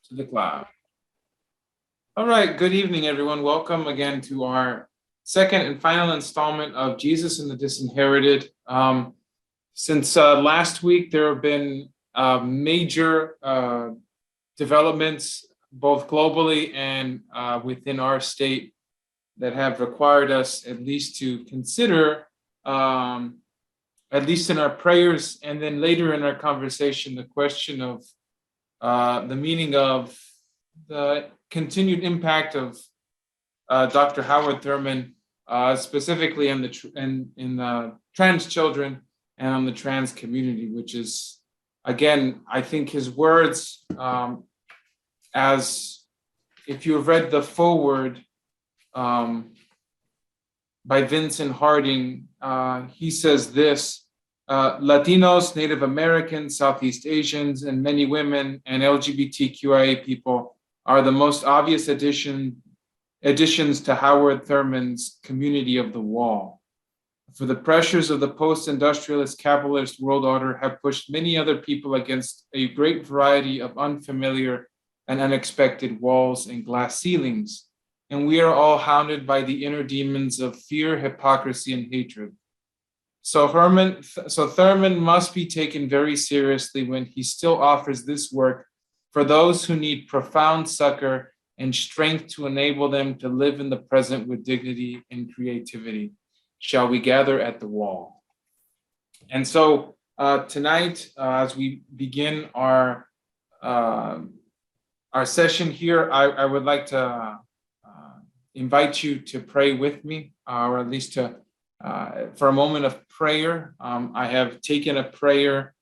to the cloud. All right, good evening, everyone. Welcome again to our second and final installment of Jesus and the Disinherited. Since last week, there have been major developments, both globally and within our state, that have required us at least to consider, at least in our prayers, and then later in our conversation, the question of the meaning of the continued impact of Dr. Howard Thurman, specifically in the trans children and on the trans community, which is, again, I think his words, as if you have read the foreword by Vincent Harding, he says this: Latinos, Native Americans, Southeast Asians, and many women and LGBTQIA people are the most obvious additions to Howard Thurman's community of the wall. For the pressures of the post-industrialist capitalist world order have pushed many other people against a great variety of unfamiliar and unexpected walls and glass ceilings, and we are all hounded by the inner demons of fear, hypocrisy, and hatred. So Thurman must be taken very seriously when he still offers this work for those who need profound succor and strength to enable them to live in the present with dignity and creativity. Shall we gather at the wall? And so tonight, as we begin our session here, I would like to invite you to pray with me, or at least to for a moment of prayer. I have taken a prayer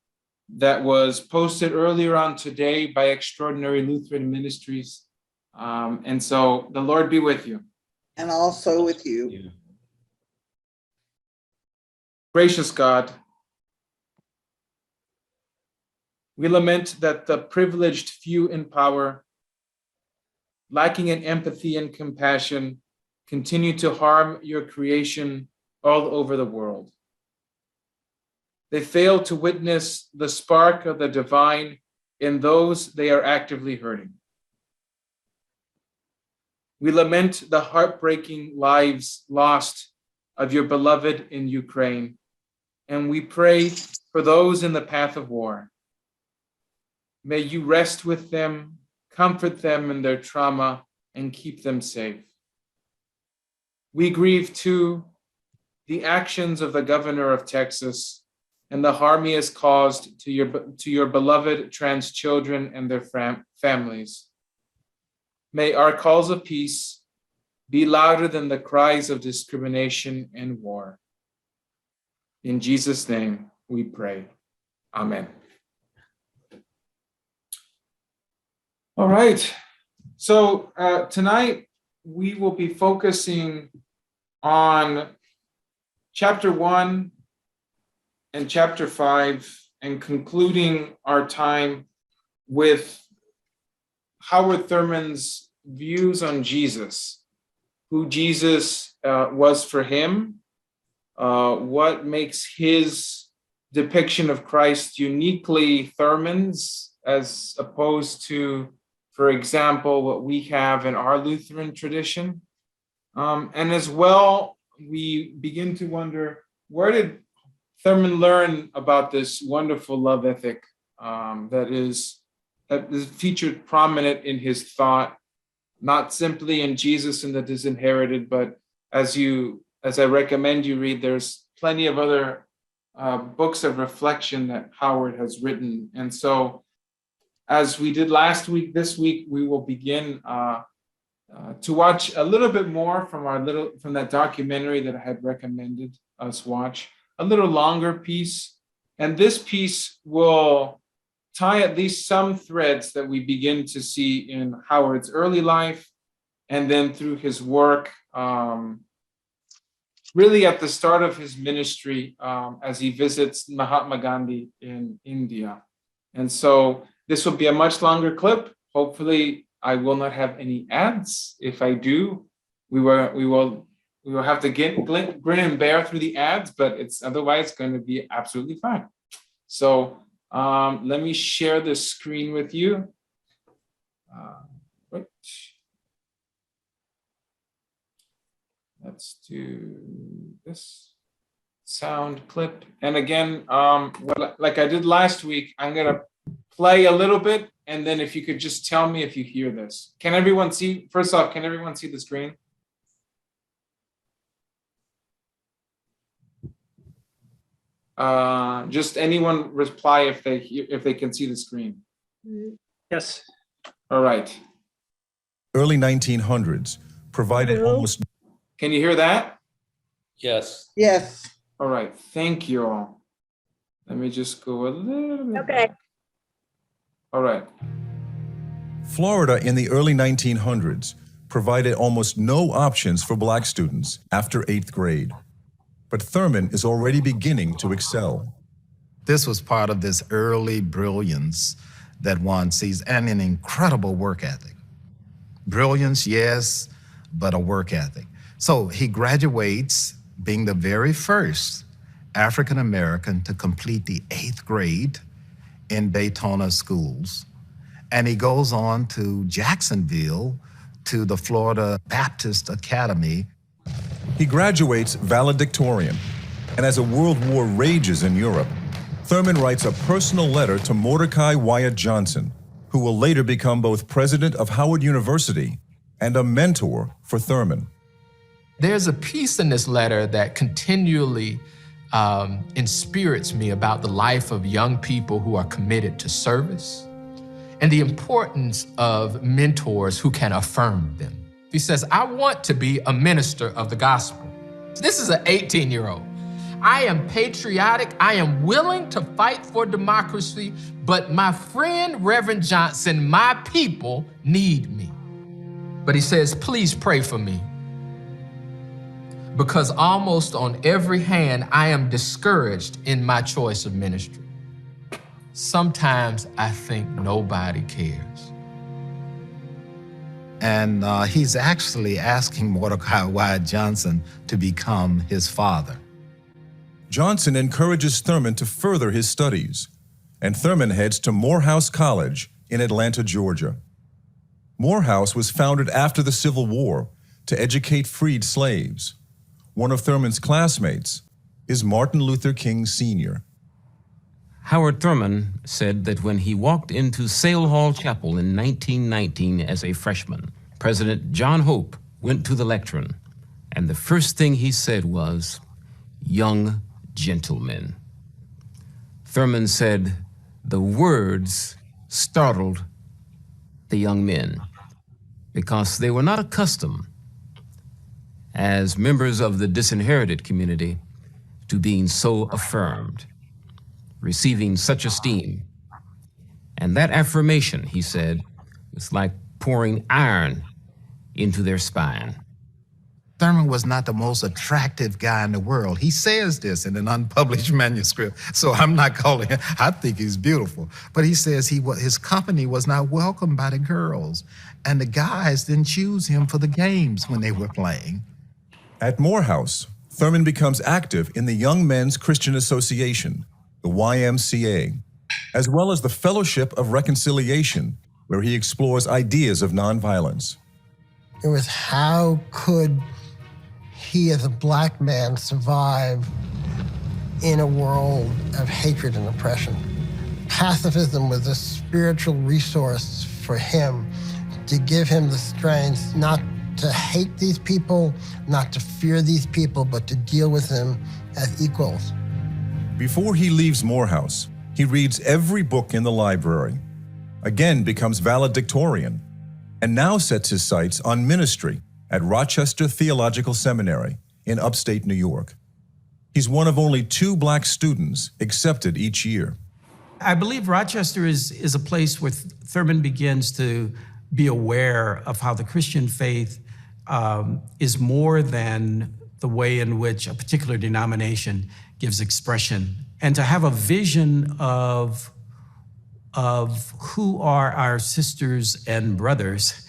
that was posted earlier on today by Extraordinary Lutheran Ministries. And so the Lord be with you. And also with you. Gracious God, we lament that the privileged few in power, lacking in empathy and compassion, continue to harm your creation all over the world. They fail to witness the spark of the divine in those they are actively hurting. We lament the heartbreaking lives lost of your beloved in Ukraine, and we pray for those in the path of war. May you rest with them, comfort them in their trauma, and keep them safe. We grieve too the actions of the governor of Texas and the harm he has caused to your beloved trans children and their families. May our calls of peace be louder than the cries of discrimination and war. In Jesus' name we pray. Amen. All right. So tonight we will be focusing on chapter 1 and chapter 5, and concluding our time with Howard Thurman's views on Jesus, who Jesus was for him, what makes his depiction of Christ uniquely Thurman's, as opposed to, for example, what we have in our Lutheran tradition. And as well, we begin to wonder, where did Thurman learn about this wonderful love ethic that is featured prominent in his thought, not simply in Jesus and the Disinherited, but as I recommend you read, there's plenty of other books of reflection that Howard has written. And so, as we did last week, this week we will begin to watch a little bit more from that documentary that I had recommended us watch, a little longer piece. And this piece will tie at least some threads that we begin to see in Howard's early life, and then through his work, really at the start of his ministry, as he visits Mahatma Gandhi in India. And so this will be a much longer clip. Hopefully I will not have any ads. If I do, we will have to grin and bear through the ads, but it's otherwise going to be absolutely fine. So let me share the screen with you. Wait. Let's do this sound clip. And again, like I did last week, I'm gonna play a little bit, and then if you could just tell me if you hear this. Can everyone see? First off, can everyone see the screen? Just anyone reply if they can see the screen. Yes. All right. Early 1900s provided almost. Can you hear that? Yes. Yes, All right. Thank you all. Let me just go a little bit. Okay. All right. Florida in the early 1900s provided almost no options for Black students after 8th grade. But Thurman is already beginning to excel. This was part of this early brilliance that one sees, and an incredible work ethic. Brilliance, yes, but a work ethic. So he graduates being the very first African American to complete the 8th grade in Daytona schools. And he goes on to Jacksonville to the Florida Baptist Academy. He graduates valedictorian, and as a world war rages in Europe, Thurman writes a personal letter to Mordecai Wyatt Johnson, who will later become both president of Howard University and a mentor for Thurman. There's a piece in this letter that continually inspirits me about the life of young people who are committed to service and the importance of mentors who can affirm them. He says, I want to be a minister of the gospel. This is an 18-year-old. I am patriotic. I am willing to fight for democracy, but my friend, Reverend Johnson, my people need me. But he says, please pray for me, because almost on every hand, I am discouraged in my choice of ministry. Sometimes I think nobody cares. And he's actually asking Mordecai Wyatt Johnson to become his father. Johnson encourages Thurman to further his studies, and Thurman heads to Morehouse College in Atlanta, Georgia. Morehouse was founded after the Civil War to educate freed slaves. One of Thurman's classmates is Martin Luther King Sr. Howard Thurman said that when he walked into Sale Hall Chapel in 1919 as a freshman, President John Hope went to the lectern, and the first thing he said was, "Young gentlemen." Thurman said the words startled the young men because they were not accustomed, as members of the disinherited community, to being so affirmed, receiving such esteem. And that affirmation, he said, was like pouring iron into their spine. Thurman was not the most attractive guy in the world. He says this in an unpublished manuscript, so I'm not calling him. I think he's beautiful. But he says his company was not welcomed by the girls, and the guys didn't choose him for the games when they were playing. At Morehouse, Thurman becomes active in the Young Men's Christian Association, the YMCA, as well as the Fellowship of Reconciliation, where he explores ideas of nonviolence. It was how could he as a Black man survive in a world of hatred and oppression. Pacifism was a spiritual resource for him to give him the strength not to hate these people, not to fear these people, but to deal with them as equals. Before he leaves Morehouse, he reads every book in the library, again becomes valedictorian, and now sets his sights on ministry at Rochester Theological Seminary in upstate New York. He's one of only 2 Black students accepted each year. I believe Rochester is a place where Thurman begins to be aware of how the Christian faith is more than the way in which a particular denomination gives expression, and to have a vision of who are our sisters and brothers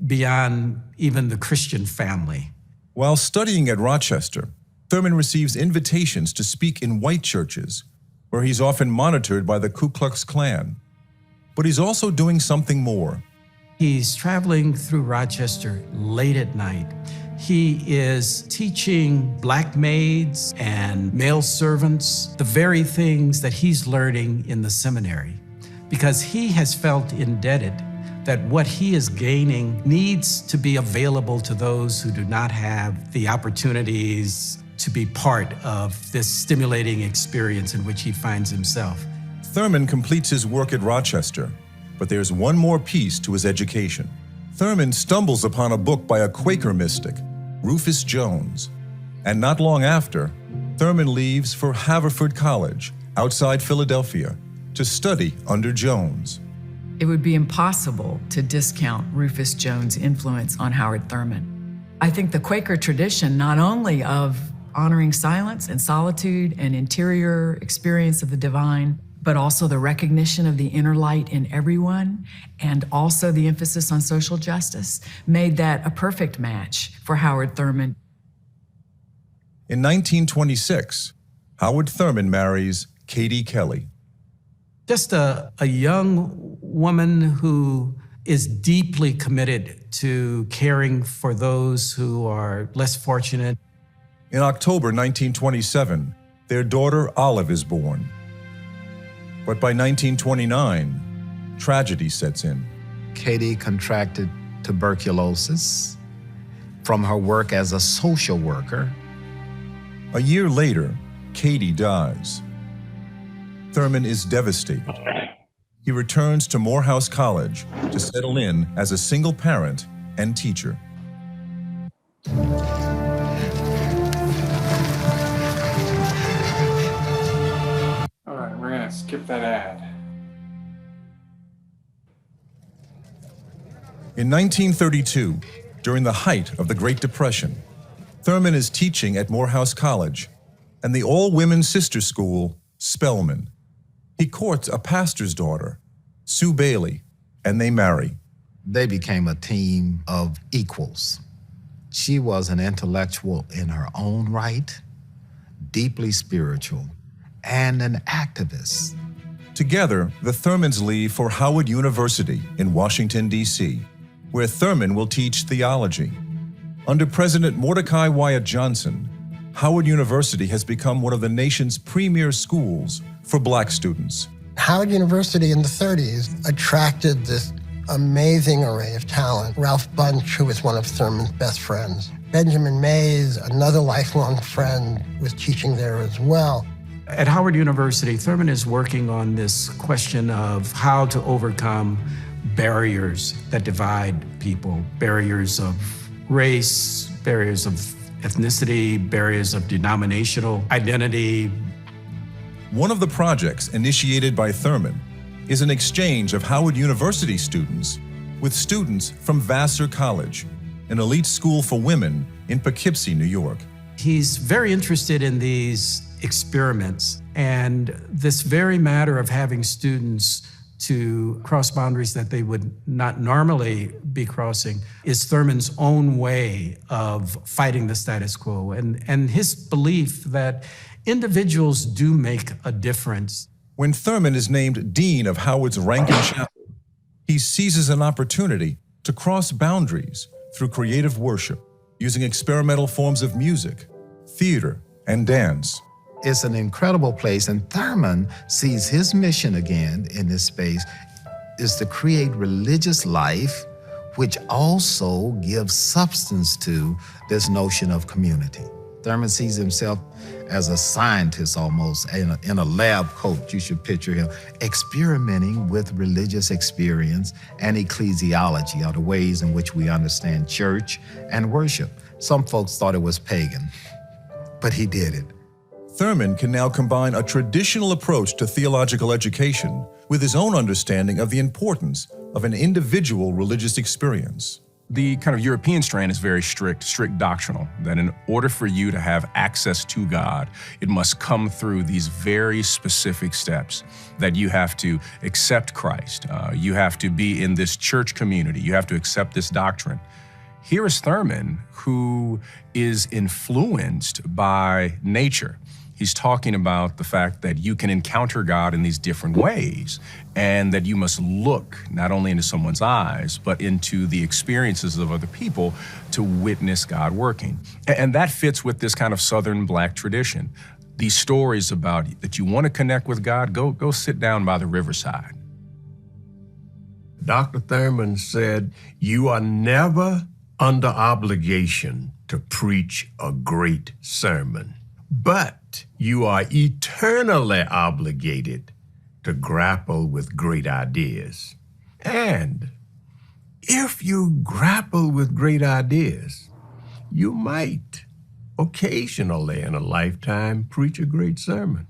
beyond even the Christian family. While studying at Rochester, Thurman receives invitations to speak in white churches, where he's often monitored by the Ku Klux Klan. But he's also doing something more. He's traveling through Rochester late at night. He is teaching black maids and male servants the very things that he's learning in the seminary, because he has felt indebted that what he is gaining needs to be available to those who do not have the opportunities to be part of this stimulating experience in which he finds himself. Thurman completes his work at Rochester, but there's one more piece to his education. Thurman stumbles upon a book by a Quaker mystic, Rufus Jones, and not long after, Thurman leaves for Haverford College, outside Philadelphia, to study under Jones. It would be impossible to discount Rufus Jones' influence on Howard Thurman. I think the Quaker tradition, not only of honoring silence and solitude and interior experience of the divine, but also the recognition of the inner light in everyone, and also the emphasis on social justice, made that a perfect match for Howard Thurman. In 1926, Howard Thurman marries Katie Kelly. Just a young woman who is deeply committed to caring for those who are less fortunate. In October 1927, their daughter Olive is born. But by 1929, tragedy sets in. Katie contracted tuberculosis from her work as a social worker. A year later, Katie dies. Thurman is devastated. He returns to Morehouse College to settle in as a single parent and teacher. All right, we're gonna skip that ad. In 1932, during the height of the Great Depression, Thurman is teaching at Morehouse College and the all-women sister school, Spelman. He courts a pastor's daughter, Sue Bailey, and they marry. They became a team of equals. She was an intellectual in her own right, deeply spiritual, and an activist. Together, the Thurmans leave for Howard University in Washington, D.C., where Thurman will teach theology. Under President Mordecai Wyatt Johnson, Howard University has become one of the nation's premier schools for Black students. Howard University in the 30s attracted this amazing array of talent. Ralph Bunch, who was one of Thurman's best friends. Benjamin Mays, another lifelong friend, was teaching there as well. At Howard University, Thurman is working on this question of how to overcome barriers that divide people, barriers of race, barriers of ethnicity, barriers of denominational identity. One of the projects initiated by Thurman is an exchange of Howard University students with students from Vassar College, an elite school for women in Poughkeepsie, New York. He's very interested in these experiments, and this very matter of having students to cross boundaries that they would not normally be crossing is Thurman's own way of fighting the status quo, and his belief that individuals do make a difference. When Thurman is named Dean of Howard's Rankin Chapel, he seizes an opportunity to cross boundaries through creative worship, using experimental forms of music, theater, and dance. It's an incredible place, and Thurman sees his mission again in this space is to create religious life, which also gives substance to this notion of community. Thurman sees himself as a scientist almost, in a lab coat, you should picture him, experimenting with religious experience and ecclesiology, are the ways in which we understand church and worship. Some folks thought it was pagan, but he did it. Thurman can now combine a traditional approach to theological education with his own understanding of the importance of an individual religious experience. The kind of European strand is very strict doctrinal, that in order for you to have access to God, it must come through these very specific steps, that you have to accept Christ, you have to be in this church community, you have to accept this doctrine. Here is Thurman, who is influenced by nature. He's talking about the fact that you can encounter God in these different ways, and that you must look not only into someone's eyes, but into the experiences of other people to witness God working. And that fits with this kind of Southern Black tradition. These stories about that you want to connect with God, go sit down by the riverside. Dr. Thurman said, "You are never under obligation to preach a great sermon, but you are eternally obligated to grapple with great ideas. And if you grapple with great ideas, you might occasionally in a lifetime preach a great sermon."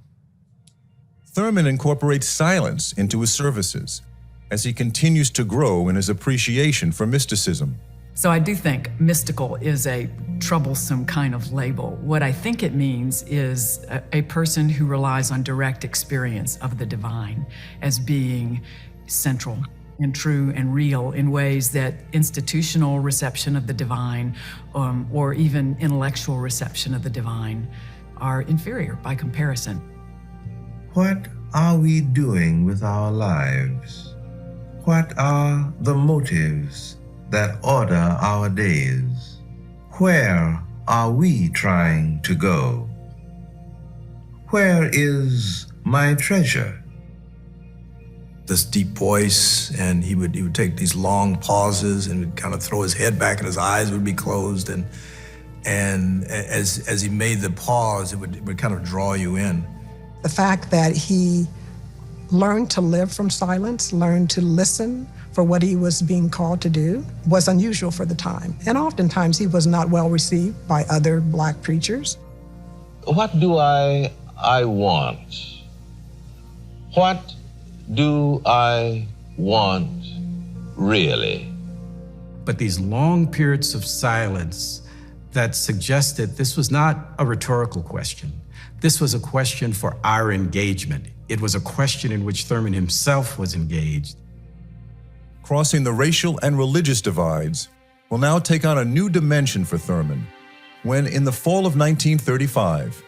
Thurman incorporates silence into his services as he continues to grow in his appreciation for mysticism. So I do think mystical is a troublesome kind of label. What I think it means is a person who relies on direct experience of the divine as being central and true and real in ways that institutional reception of the divine or even intellectual reception of the divine are inferior by comparison. What are we doing with our lives? What are the motives that order our days? Where are we trying to go? Where is my treasure? This deep voice, and he would take these long pauses and would kind of throw his head back and his eyes would be closed, and as he made the pause, it would kind of draw you in. The fact that he learned to live from silence, learned to listen for what he was being called to do, was unusual for the time. And oftentimes he was not well received by other Black preachers. What do I want? What do I want really? But these long periods of silence that suggested this was not a rhetorical question. This was a question for our engagement. It was a question in which Thurman himself was engaged. Crossing the racial and religious divides will now take on a new dimension for Thurman when, in the fall of 1935,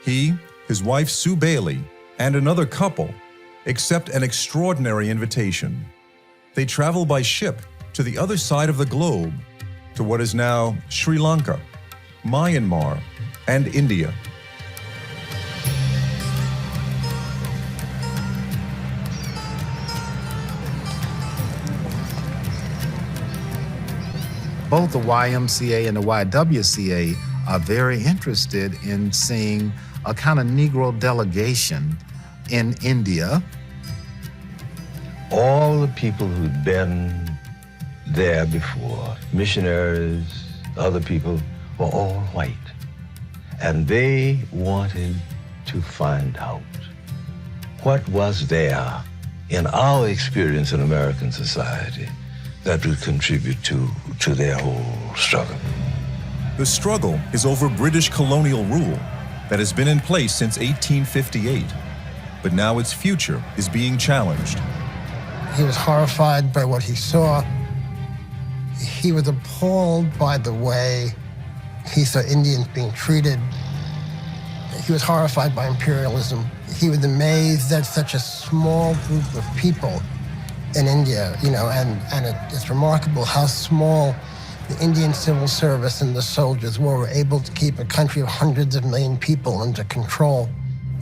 he, his wife Sue Bailey, and another couple accept an extraordinary invitation. They travel by ship to the other side of the globe, to what is now Sri Lanka, Myanmar, and India. Both the YMCA and the YWCA are very interested in seeing a kind of Negro delegation in India. All the people who'd been there before, missionaries, other people, were all white. And they wanted to find out what was there in our experience in American society that would contribute to their whole struggle. The struggle is over British colonial rule that has been in place since 1858, but now its future is being challenged. He was horrified by what he saw. He was appalled by the way he saw Indians being treated. He was horrified by imperialism. He was amazed that such a small group of people in India, and it's remarkable how small the Indian civil service and the soldiers were able to keep a country of hundreds of million people under control.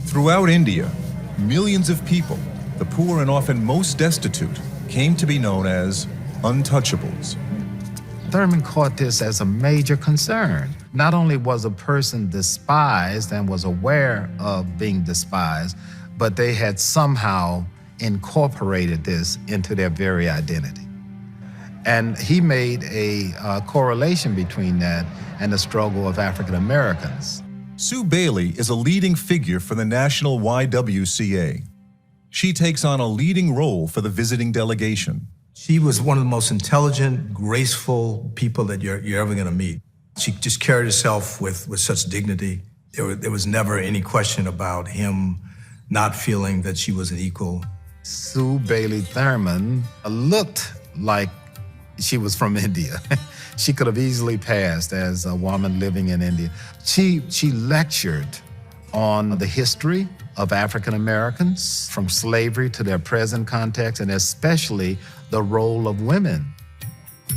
Throughout India, millions of people, the poor and often most destitute, came to be known as untouchables. Thurman caught this as a major concern. Not only was a person despised and was aware of being despised, but they had somehow incorporated this into their very identity. And he made a correlation between that and the struggle of African Americans. Sue Bailey is a leading figure for the national YWCA. She takes on a leading role for the visiting delegation. She was one of the most intelligent, graceful people that you're ever going to meet. She just carried herself with such dignity. There was never any question about him not feeling that she was an equal. Sue Bailey Thurman looked like she was from India. She could have easily passed as a woman living in India. She lectured on the history of African Americans from slavery to their present context, and especially the role of women.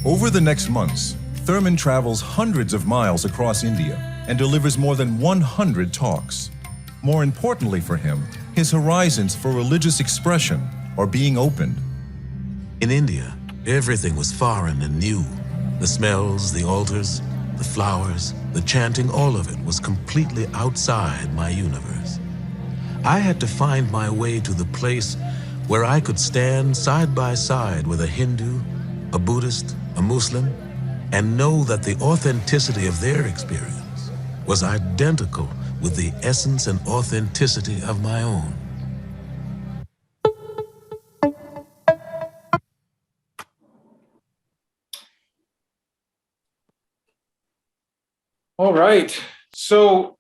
Over the next months, Thurman travels hundreds of miles across India and delivers more than 100 talks. More importantly for him, his horizons for religious expression are being opened. In India, everything was foreign and new. The smells, the altars, the flowers, the chanting, all of it was completely outside my universe. I had to find my way to the place where I could stand side by side with a Hindu, a Buddhist, a Muslim, and know that the authenticity of their experience was identical with the essence and authenticity of my own. All right. So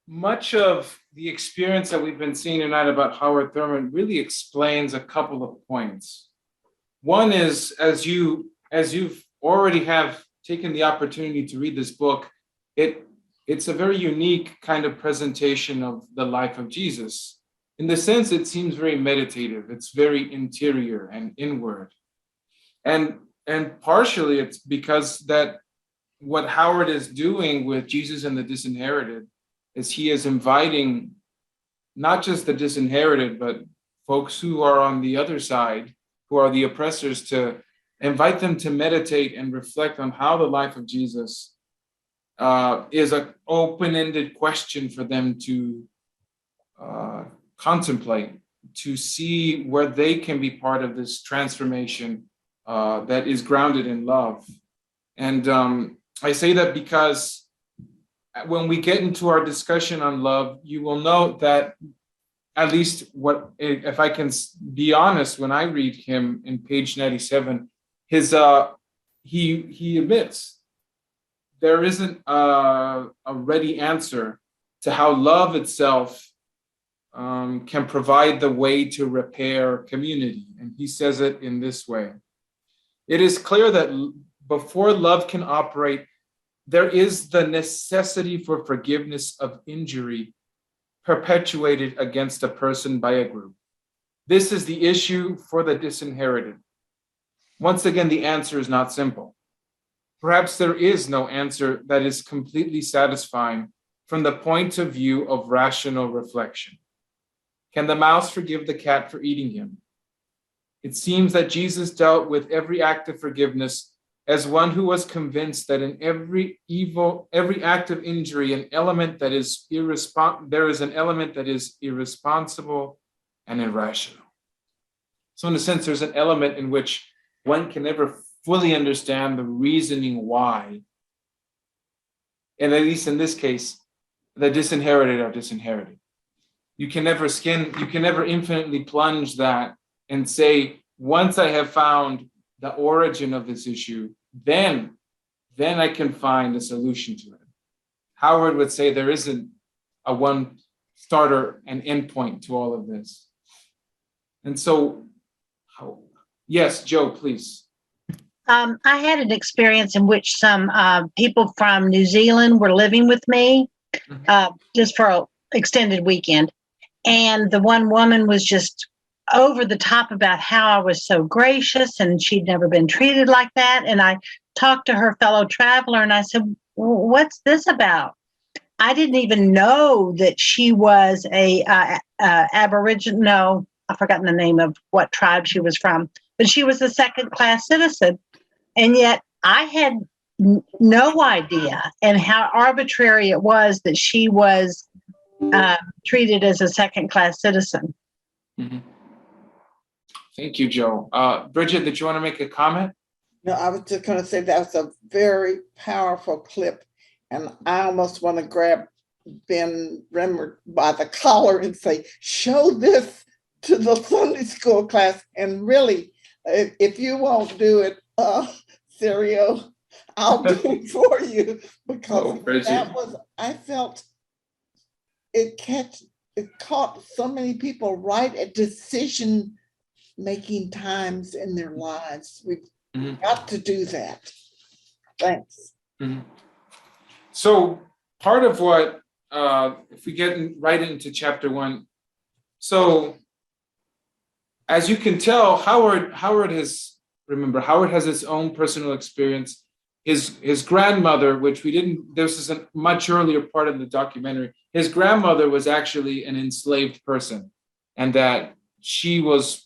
much of the experience that we've been seeing tonight about Howard Thurman really explains a couple of points. One is, as you've already have taken the opportunity to read this book, it's a very unique kind of presentation of the life of Jesus. In the sense, it seems very meditative. It's very interior and inward. And partially it's because that what Howard is doing with Jesus and the Disinherited is he is inviting not just the disinherited, but folks who are on the other side, who are the oppressors, to invite them to meditate and reflect on how the life of Jesus is an open-ended question for them to contemplate, to see where they can be part of this transformation that is grounded in love. And I say that because when we get into our discussion on love, you will note that, at least what, if I can be honest, when I read him in page 97, he admits there isn't a ready answer to how love itself can provide the way to repair community. And he says it in this way. It is clear that before love can operate, there is the necessity for forgiveness of injury perpetuated against a person by a group. This is the issue for the disinherited. Once again, the answer is not simple. Perhaps there is no answer that is completely satisfying from the point of view of rational reflection. Can the mouse forgive the cat for eating him? It seems that Jesus dealt with every act of forgiveness as one who was convinced that in every act of injury, there is an element that is irresponsible and irrational. So in a sense, there's an element in which one can never fully understand the reasoning why. And at least in this case, the disinherited are disinherited. You can never infinitely plunge that and say, once I have found the origin of this issue, then I can find a solution to it. Howard would say there isn't a one starter and end point to all of this. And so, yes, Joe, please. I had an experience in which some people from New Zealand were living with me just for an extended weekend. And the one woman was just over the top about how I was so gracious and she'd never been treated like that. And I talked to her fellow traveler and I said, what's this about? I didn't even know that she was a Aboriginal. No, I've forgotten the name of what tribe she was from, but she was a second-class citizen. And yet I had no idea, and how arbitrary it was that she was treated as a second-class citizen. Mm-hmm. Thank you, Joe. Bridget, did you want to make a comment? No, I was just going to say that's a very powerful clip. And I almost want to grab Ben Remmer by the collar and say, show this to the Sunday school class. And really, if you won't do it, Serio, I'll do it for you. Because I felt it caught so many people right at decision-making times in their lives. We've got to do that. Thanks. Mm-hmm. So part of what if we get right into chapter 1. So, as you can tell, Howard has his own personal experience. His grandmother, which we didn't, this is a much earlier part of the documentary. His grandmother was actually an enslaved person, and that she was,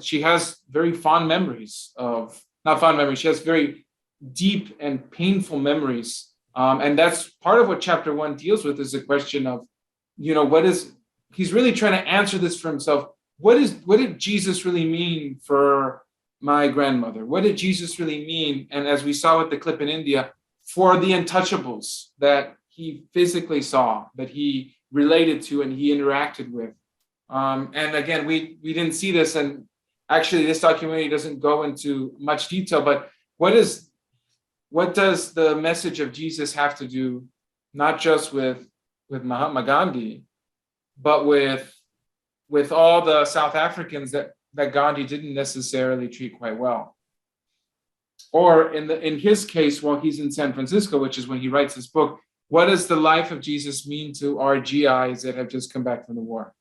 she has very fond memories of, not fond memories, she has very deep and painful memories. And that's part of what chapter 1 deals with, is the question of, he's really trying to answer this for himself. What did Jesus really mean for my grandmother? What did Jesus really mean? And as we saw with the clip in India, for the untouchables that he physically saw, that he related to and he interacted with. And again, we didn't see this, and actually this documentary doesn't go into much detail, but what does the message of Jesus have to do, not just with Mahatma Gandhi, but with all the South Africans that Gandhi didn't necessarily treat quite well? Or in his case, while he's in San Francisco, which is when he writes this book, what does the life of Jesus mean to our GIs that have just come back from the war?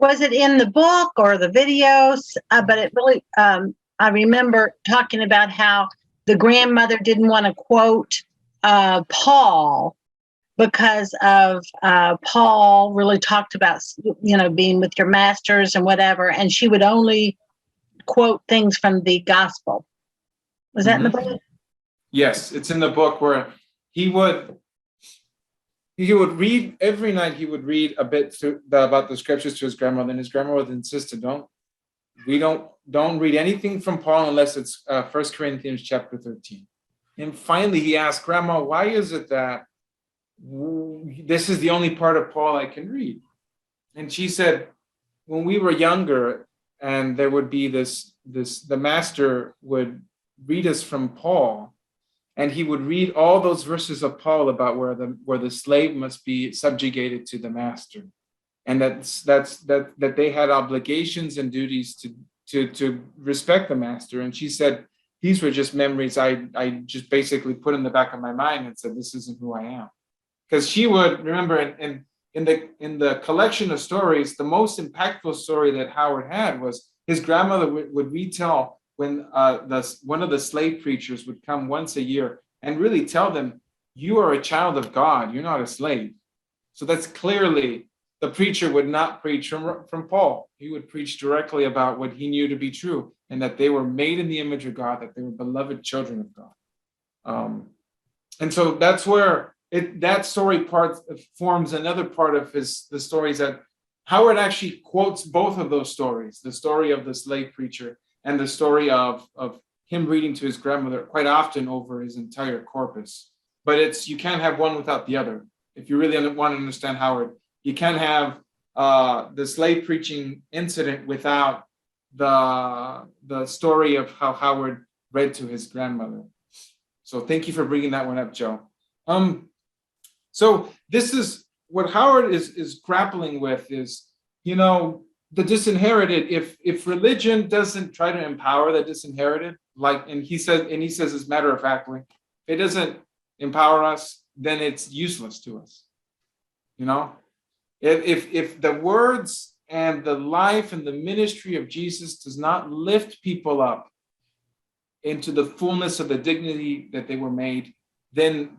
Was it in the book or the videos? But it really, I remember talking about how the grandmother didn't want to quote Paul, because of Paul really talked about, being with your masters and whatever, and she would only quote things from the gospel. Was that in the book? Yes, it's in the book, where he would read every night. He would read a bit about the scriptures to his grandmother, and his grandmother insisted, don't read anything from Paul unless it's 1 Corinthians chapter 13. And finally he asked, Grandma, why is it that this is the only part of Paul I can read? And she said, when we were younger, and there would be the master would read us from Paul, and he would read all those verses of Paul about where the slave must be subjugated to the master, and that they had obligations and duties to respect the master. And she said, these were just memories I just basically put in the back of my mind and said, this isn't who I am. Because she would remember in the collection of stories, the most impactful story that Howard had was his grandmother would retell when one of the slave preachers would come once a year and really tell them, you are a child of God, you're not a slave. So that's clearly, the preacher would not preach from Paul. He would preach directly about what he knew to be true, and that they were made in the image of God, that they were beloved children of God. And so that's where that story part forms another part of the stories that Howard actually quotes both of those stories, the story of the slave preacher and the story of him reading to his grandmother, quite often over his entire corpus. But you can't have one without the other. If you really want to understand Howard, you can't have the slave preaching incident without the story of how Howard read to his grandmother. So thank you for bringing that one up, Joe. So this is what Howard is grappling with, is, the disinherited. If religion doesn't try to empower the disinherited, and he says as matter of factly, it doesn't empower us, then it's useless to us. If the words and the life and the ministry of Jesus does not lift people up into the fullness of the dignity that they were made, then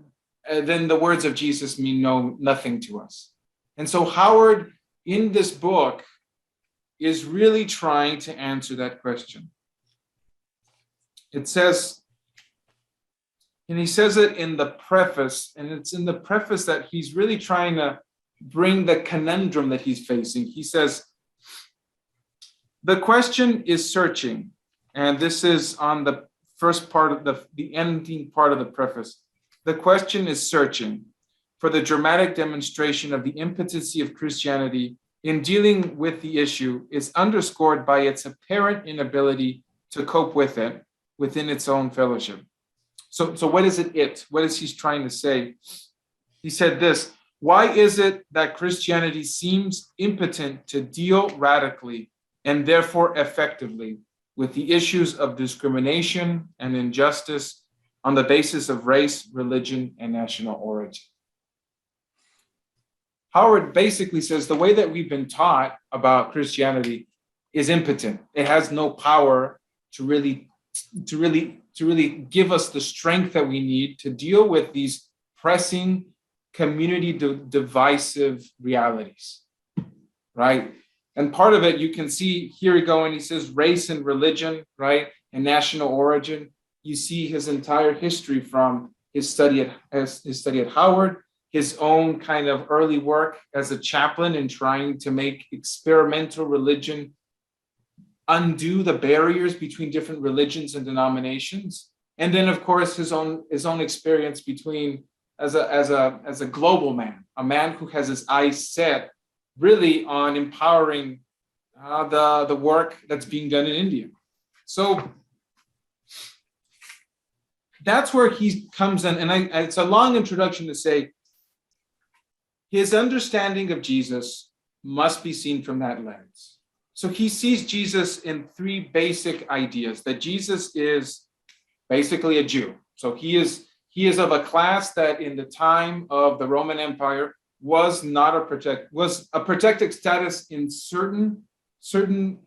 the words of Jesus mean nothing to us. And so Howard, in this book, is really trying to answer that question. It says, and he says it in the preface, and it's in the preface that he's really trying to bring the conundrum that he's facing. He says, the question is searching, and this is on the first part of the ending part of the preface. The question is searching for the dramatic demonstration of the impotency of Christianity in dealing with the issue is underscored by its apparent inability to cope with it within its own fellowship. So what is it? What is he trying to say? He said this: why is it that Christianity seems impotent to deal radically and therefore effectively with the issues of discrimination and injustice on the basis of race, religion, and national origin? Howard basically says the way that we've been taught about Christianity is impotent. It has no power to really give us the strength that we need to deal with these pressing community divisive realities, right? And part of it, you can see here you go, and he says race and religion, right, and national origin. You see his entire history from his study at Howard, his own kind of early work as a chaplain in trying to make experimental religion undo the barriers between different religions and denominations, and then of course his own experience between as a global man, a man who has his eyes set really on empowering the work that's being done in India. So that's where he comes in, and it's a long introduction to say his understanding of Jesus must be seen from that lens. So he sees Jesus in three basic ideas: that Jesus is basically a Jew. So he is of a class that in the time of the Roman Empire was a protected status in certain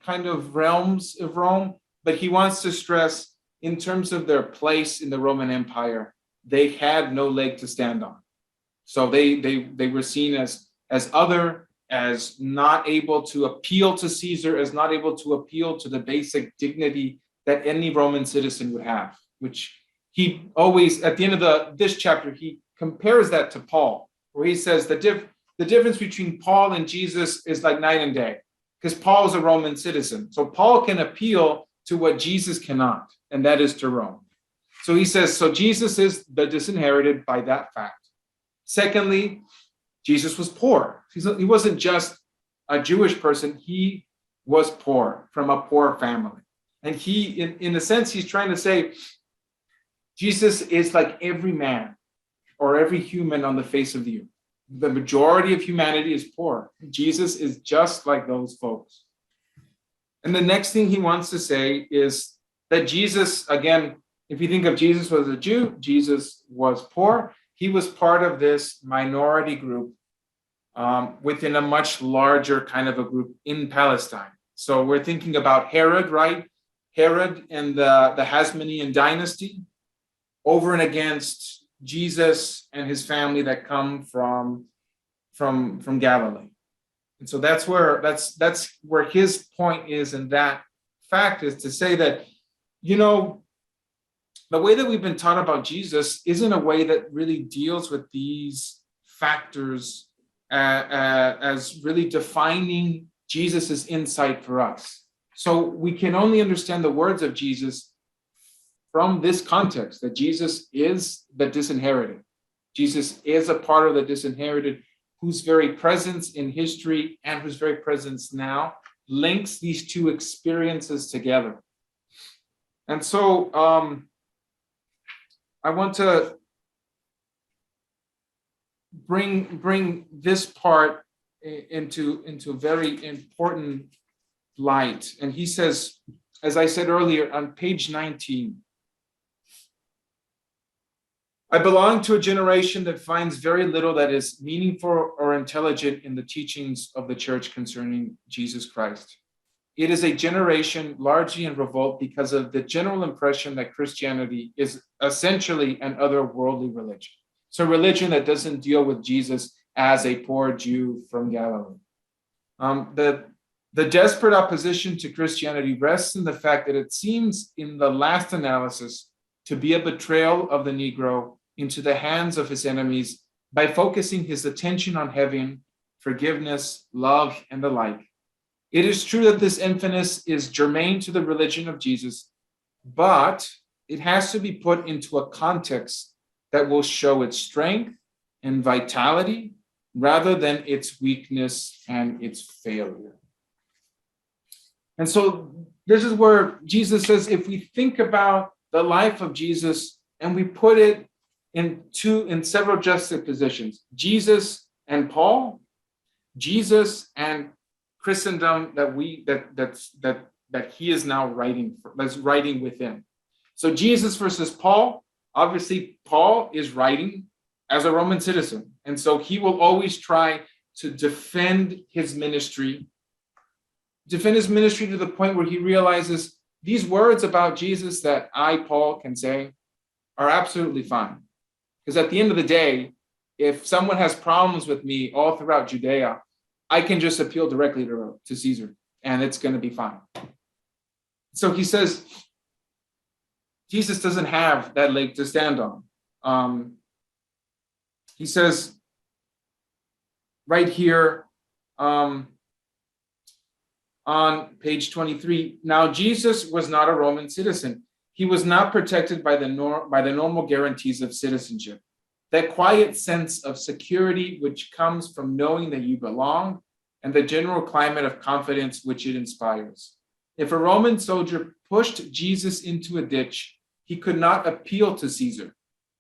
kind of realms of Rome, but he wants to stress in terms of their place in the Roman Empire, they had no leg to stand on. So they were seen as other, as not able to appeal to Caesar, as not able to appeal to the basic dignity that any Roman citizen would have, which he always, at the end of this chapter, he compares that to Paul, where he says the difference between Paul and Jesus is like night and day, because Paul is a Roman citizen. So Paul can appeal to what Jesus cannot, and that is to Rome. So he says, so Jesus is the disinherited by that fact. Secondly, Jesus was poor. He wasn't just a Jewish person, he was poor, from a poor family. And he, in a sense, he's trying to say, Jesus is like every man or every human on the face of the earth. The majority of humanity is poor. Jesus is just like those folks. And the next thing he wants to say is that Jesus, again, if you think of Jesus as a Jew, Jesus was poor. He was part of this minority group within a much larger kind of a group in Palestine. So we're thinking about Herod, right? Herod and the Hasmonean dynasty over and against Jesus and his family that come from Galilee. And so that's where his point is, and that fact is to say that, the way that we've been taught about Jesus isn't a way that really deals with these factors as really defining Jesus's insight for us. So we can only understand the words of Jesus from this context, that Jesus is the disinherited. Jesus is a part of the disinherited, whose very presence in history and whose very presence now links these two experiences together. And so I want to bring this part into very important light. And he says, as I said earlier, on page 19, I belong to a generation that finds very little that is meaningful or intelligent in the teachings of the church concerning Jesus Christ. It is a generation largely in revolt because of the general impression that Christianity is essentially an otherworldly religion. So religion that doesn't deal with Jesus as a poor Jew from Galilee. The desperate opposition to Christianity rests in the fact that it seems in the last analysis to be a betrayal of the Negro into the hands of his enemies by focusing his attention on heaven, forgiveness, love, and the like. It is true that this emphasis is germane to the religion of Jesus, but it has to be put into a context that will show its strength and vitality rather than its weakness and its failure. And so this is where Jesus says, if we think about the life of Jesus and we put it in several juxtapositions, Jesus and Paul, Jesus and Christendom that he is now writing for, that's writing within. So Jesus versus Paul, obviously Paul is writing as a Roman citizen. And so he will always try to defend his ministry to the point where he realizes these words about Jesus that I, Paul, can say are absolutely fine. Because at the end of the day, if someone has problems with me all throughout Judea, I can just appeal directly to Caesar, and it's going to be fine. So he says, Jesus doesn't have that leg to stand on. He says right here on page 23, now Jesus was not a Roman citizen. He was not protected by the normal guarantees of citizenship. That quiet sense of security which comes from knowing that you belong and the general climate of confidence which it inspires. If a Roman soldier pushed Jesus into a ditch, he could not appeal to Caesar.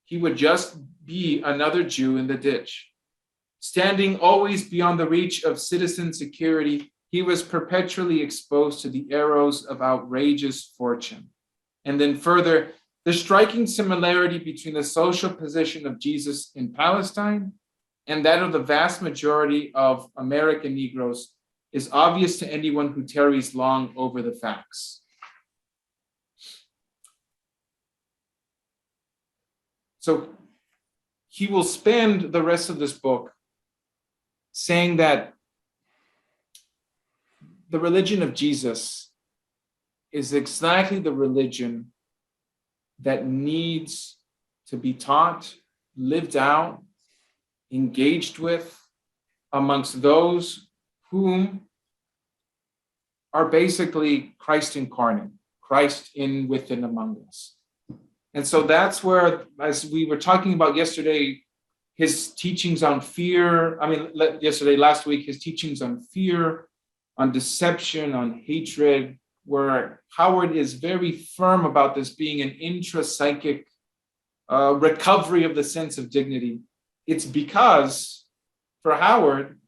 He would just be another Jew in the ditch. Standing always beyond the reach of citizen security, he was perpetually exposed to the arrows of outrageous fortune. And then further, the striking similarity between the social position of Jesus in Palestine and that of the vast majority of American Negroes is obvious to anyone who tarries long over the facts. So he will spend the rest of this book saying that the religion of Jesus is exactly the religion that needs to be taught, lived out, engaged with amongst those whom are basically Christ incarnate, Christ in, within, among us. And so that's where, as we were talking about yesterday, his teachings on fear, last week, his teachings on fear, on deception, on hatred, where Howard is very firm about this being an intrapsychic recovery of the sense of dignity. It's because, for Howard,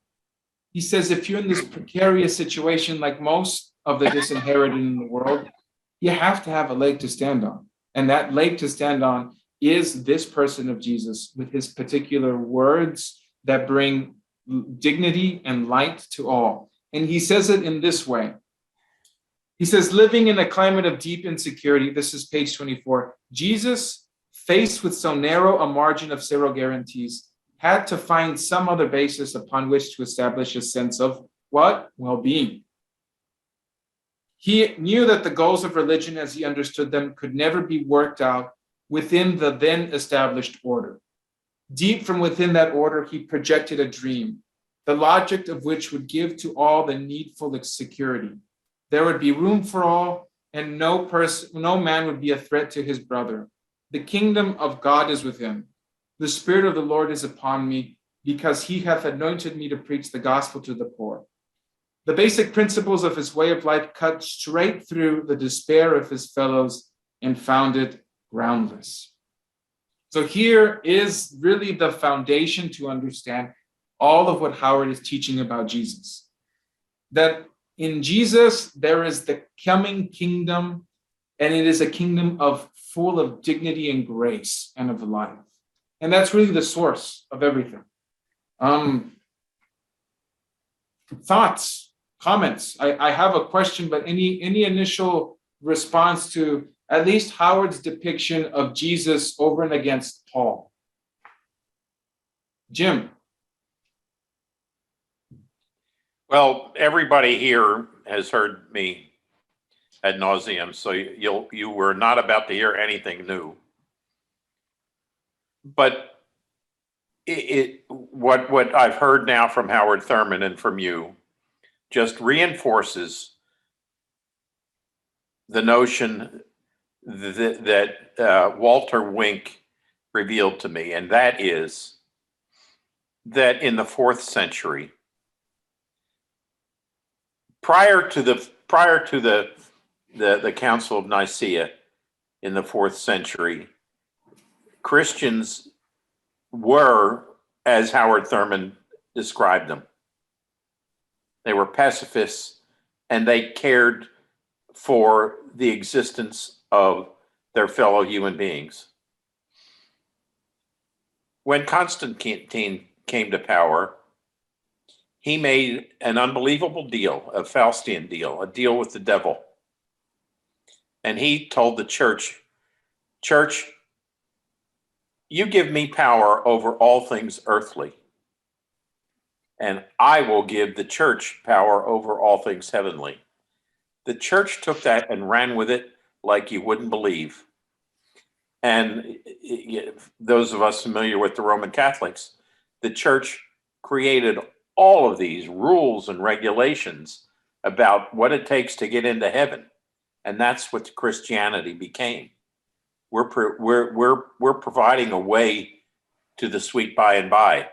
he says if you're in this precarious situation like most of the disinherited in the world, you have to have a leg to stand on. And that leg to stand on is this person of Jesus with his particular words that bring dignity and light to all. And he says it in this way. He says, living in a climate of deep insecurity, this is page 24, Jesus, faced with so narrow a margin of zero guarantees, had to find some other basis upon which to establish a sense of what? Well-being. He knew that the goals of religion as he understood them could never be worked out within the then established order. Deep from within that order, he projected a dream, the logic of which would give to all the needful security. There would be room for all, and no man would be a threat to his brother. The kingdom of God is within. The Spirit of the Lord is upon me, because he hath anointed me to preach the gospel to the poor. The basic principles of his way of life cut straight through the despair of his fellows and found it groundless. So here is really the foundation to understand all of what Howard is teaching about Jesus. That in Jesus, there is the coming kingdom, and it is a kingdom full of dignity and grace and of life. And that's really the source of everything. Thoughts, comments? I have a question, but any initial response to at least Howard's depiction of Jesus over and against Paul? Jim? Well, everybody here has heard me ad nauseum, so you were not about to hear anything new. But what I've heard now from Howard Thurman and from you just reinforces the notion that Walter Wink revealed to me, and that is that in the 4th century, prior to the Council of Nicaea in the 4th century, Christians were, as Howard Thurman described them, they were pacifists, and they cared for the existence of their fellow human beings. When Constantine came to power, he made an unbelievable deal, a Faustian deal, a deal with the devil. And he told the church, "Church, you give me power over all things earthly, and I will give the church power over all things heavenly." The church took that and ran with it like you wouldn't believe. And those of us familiar with the Roman Catholics, the church created all of these rules and regulations about what it takes to get into heaven. And that's what Christianity became. We're providing a way to the sweet by and by.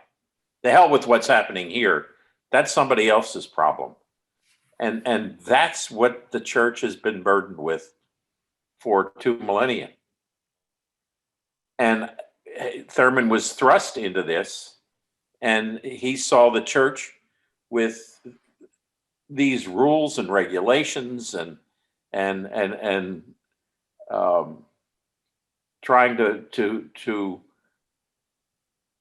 The hell with what's happening here. That's somebody else's problem. And that's what the church has been burdened with for 2 millennia. And Thurman was thrust into this, and he saw the church with these rules and regulations and trying to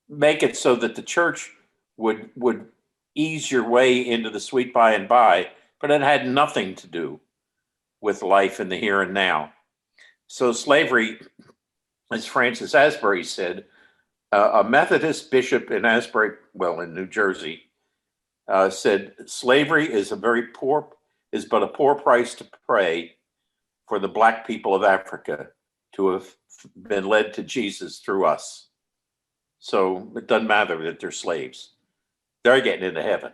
make it so that the church would ease your way into the sweet by and by, but it had nothing to do with life in the here and now. So slavery, as Francis Asbury said, a Methodist bishop in Asbury, well, in New Jersey, said slavery is but a poor price to pay for the black people of Africa to have been led to Jesus through us. So it doesn't matter that they're slaves. They're getting into heaven.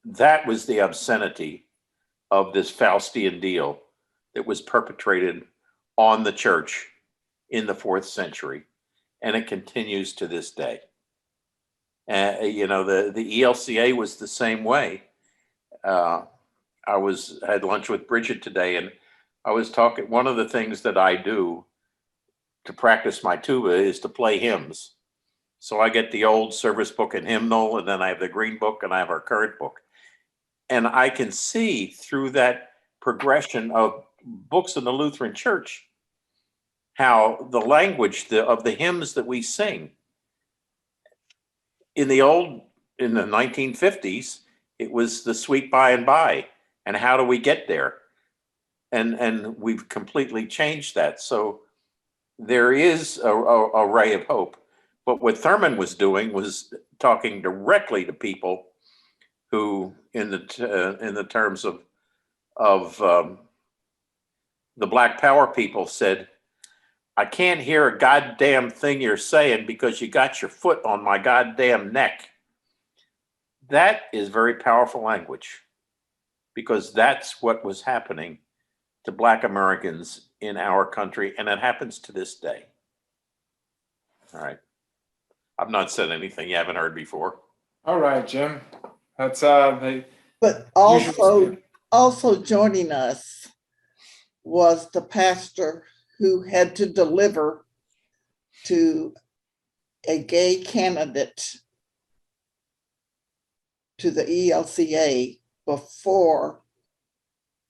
That was the obscenity of this Faustian deal that was perpetrated on the church in the 4th century, and it continues to this day. The ELCA was the same way. I had lunch with Bridget today, and I was talking. One of the things that I do to practice my tuba is to play hymns. So I get the old service book and hymnal, and then I have the green book, and I have our current book. And I can see through that progression of books in the Lutheran Church how the language of the hymns that we sing in the 1950s, it was the sweet by and by. And how do we get there? And we've completely changed that. So there is a ray of hope. But what Thurman was doing was talking directly to people who, in the terms of the Black Power people, said, "I can't hear a goddamn thing you're saying because you got your foot on my goddamn neck." That is very powerful language, because that's what was happening to Black Americans in our country, and it happens to this day. All right. I've not said anything you haven't heard before. All right, Jim. That's But also joining us was the pastor who had to deliver to a gay candidate to the ELCA before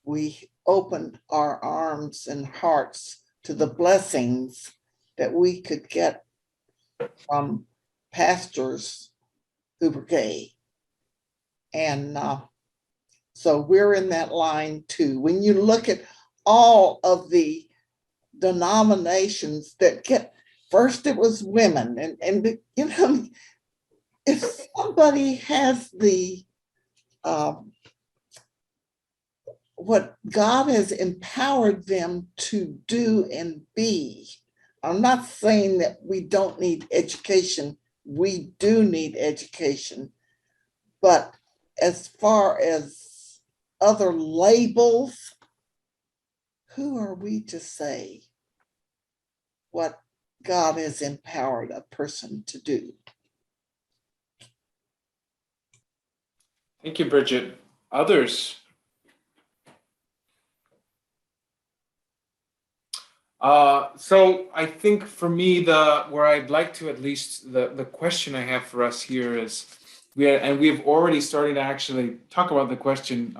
we opened our arms and hearts to the blessings that we could get from pastors who were gay. And so we're in that line too. When you look at all of the denominations that first it was women, and if somebody has what God has empowered them to do and be, I'm not saying that we don't need education. We do need education. But as far as other labels, who are we to say what God has empowered a person to do? Thank you, Bridget. Others? So I think for me, where I'd like to, at least the question I have for us here is, we've already started to actually talk about the question,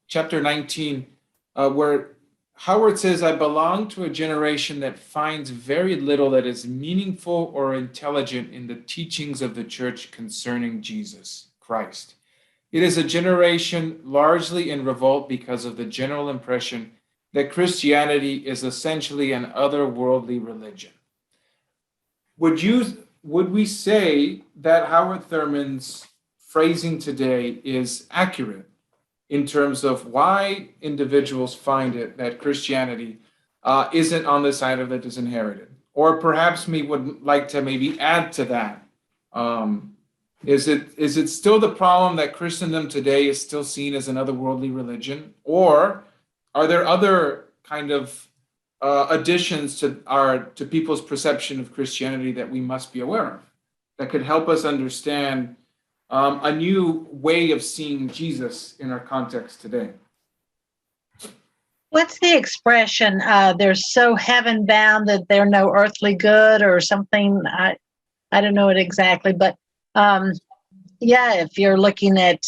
chapter 19, where Howard says, I belong to a generation that finds very little that is meaningful or intelligent in the teachings of the church concerning Jesus Christ. It is a generation largely in revolt because of the general impression that Christianity is essentially an otherworldly religion. Would we say that Howard Thurman's phrasing today is accurate in terms of why individuals find it that Christianity isn't on the side of the disinherited? Or perhaps we would like to maybe add to that. Is it still the problem that Christendom today is still seen as an otherworldly religion? Or are there other kind of additions to people's perception of Christianity that we must be aware of that could help us understand a new way of seeing Jesus in our context today? What's the expression? They're so heaven bound that they're no earthly good, or something. I don't know it exactly, but yeah, if you're looking at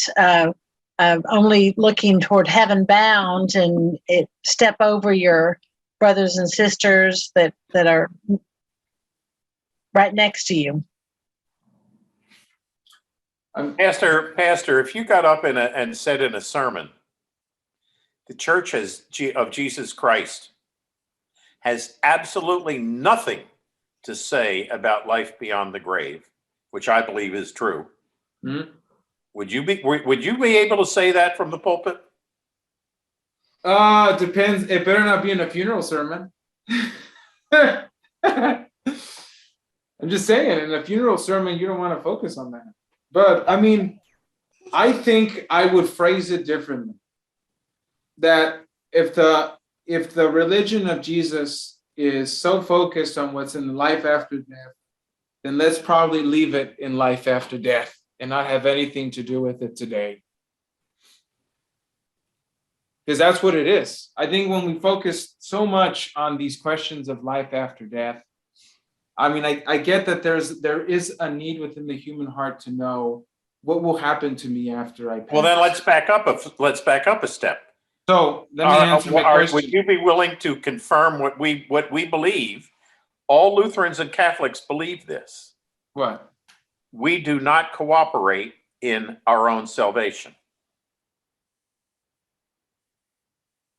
only looking toward heaven bound and step over your brothers and sisters that are right next to you. Pastor, if you got up and said in a sermon, the Church of Jesus Christ has absolutely nothing to say about life beyond the grave, which I believe is true. Mm-hmm. Would you be able to say that from the pulpit? Depends. It better not be in a funeral sermon. I'm just saying, in a funeral sermon, you don't want to focus on that. But I mean, I think I would phrase it differently. That if the religion of Jesus is so focused on what's in life after death, then let's probably leave it in life after death and not have anything to do with it today. Because that's what it is. I think when we focus so much on these questions of life after death, I mean, I get that there is a need within the human heart to know what will happen to me after I pass. Well, then let's back up a step. So let me answer my question. Would you be willing to confirm what we believe? All Lutherans and Catholics believe this. What? We do not cooperate in our own salvation.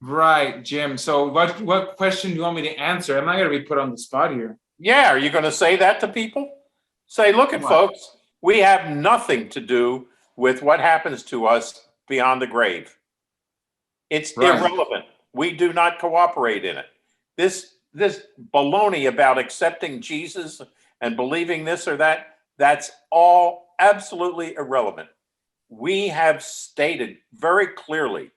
Right, Jim. So what question do you want me to answer? I'm not going to be put on the spot here. Yeah, are you going to say that to people? Say, look at folks, we have nothing to do with what happens to us beyond the grave. It's irrelevant. We do not cooperate in it. This baloney about accepting Jesus and believing this or that, that's all absolutely irrelevant. We have stated very clearly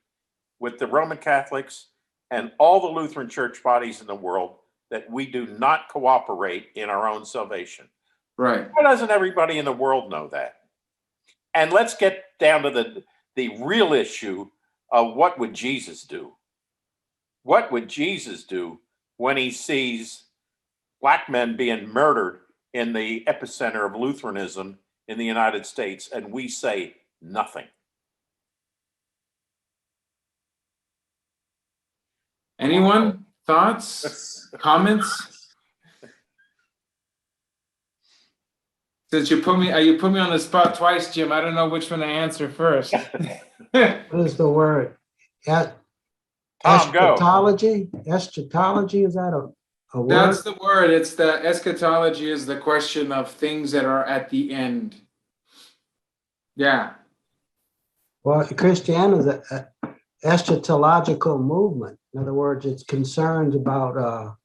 with the Roman Catholics and all the Lutheran church bodies in the world that we do not cooperate in our own salvation. Right. Why doesn't everybody in the world know that? And let's get down to the real issue of what would Jesus do? What would Jesus do when he sees black men being murdered in the epicenter of Lutheranism in the United States, and we say nothing? Anyone? Thoughts? Comments? Since you put me on the spot twice, Jim, I don't know which one to answer first. What is the word? Tom, Eschatology? Eschatology, is that a word? That's the word. It's the eschatology is the question of things that are at the end. Yeah. Well, Christianity is an eschatological movement. In other words, it's concerned about,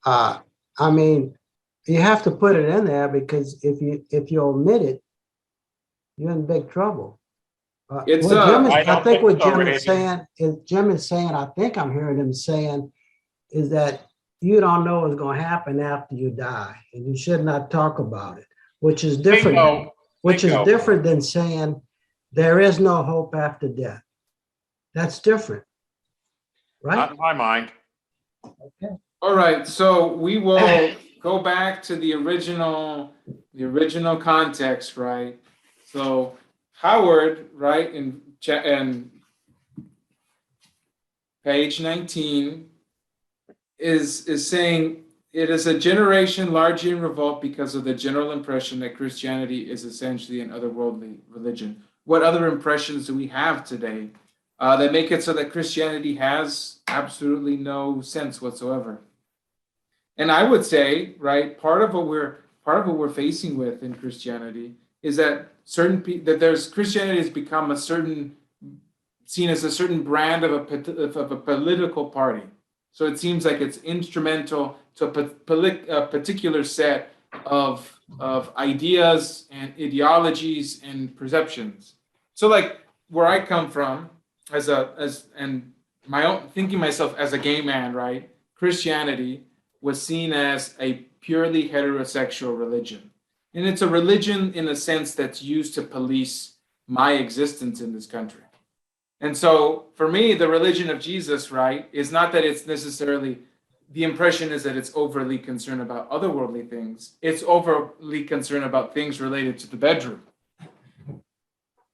I mean, you have to put it in there because if you omit it, you're in big trouble. I think what Jim is saying, I think I'm hearing him saying, is that you don't know what's going to happen after you die, and you should not talk about it, which is different. Different than saying there is no hope after death. That's different, right? Not in my mind. Okay. All right. So we will go back to the original context, right? So Howard, right, and page 19, is saying it is a generation largely in revolt because of the general impression that Christianity is essentially an otherworldly religion. What other impressions do we have today that make it so that Christianity has absolutely no sense whatsoever? And I would say, right, part of what we're facing with in Christianity is that Christianity has become seen as a certain brand of a political party. So it seems like it's instrumental to a particular set of ideas and ideologies and perceptions. So like where I come from thinking myself as a gay man, right? Christianity was seen as a purely heterosexual religion. And it's a religion in a sense that's used to police my existence in this country. And so for me, the religion of Jesus, right, is not that it's necessarily, the impression is that it's overly concerned about otherworldly things. It's overly concerned about things related to the bedroom.